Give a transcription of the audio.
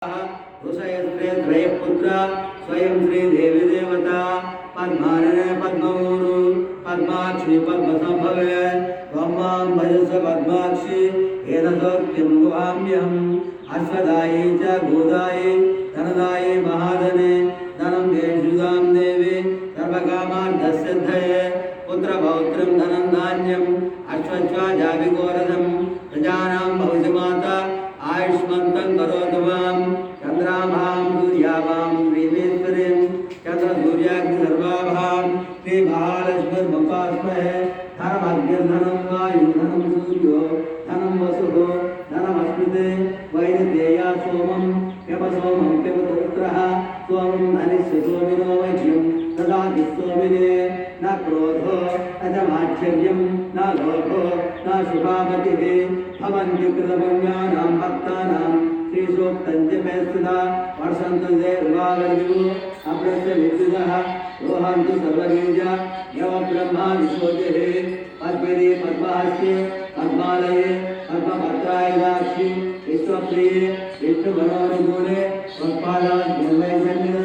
ऋषयस्त्रे त्रयपुत्र स्वयं श्रीदेवी देवता पद्मानने पद्मऊरु पद्माक्षी पद्मसंभवे त्वमां भजस पद्माक्षी येन सत्यं गुहाम्यहम् अश्वदायी च गोदायी धनदायी महाधने धनं देशुदां देवी सर्वकामार्थसिद्धये पुत्रपौत्रं धनं धान्यम् अश्वत्वाजाभिघोरधं प्रजानां भविष्यमाता आयुष्मन्तं करोतु मां चन्द्राभां सूर्याभां श्रीमेश्वरीं चन्द्रसूर्याग्निसर्वाभां श्रीमहालक्ष्मीर्मुपास्महे धनमग्निर्धनं वायुर्धनं सूर्यो धनं वसुः धनमस्मृते वैनतेया सोमं यमसोमं पिबपुत्रः सोमं धनिस्य सोमिनो वैद्यं ददाति सोमिने न क्रोधो न च माच्छर्यं न लोभो न शुभामतिः भवन्ति कृतपुण्यानां भक्तानां श्रीसूक्तं च मे स्तुता वर्षन्तु ते उवागर्युः अप्रस्य विद्युतः रोहन्तु सर्वबीजा यव ब्रह्मा विशोचिः पद्मिनी पद्महस्ते पद्मालये पद्मपत्रायदाक्षि विश्वप्रिये विष्णुमनोनुकूले त्वत्पादात् निर्वैषण्यः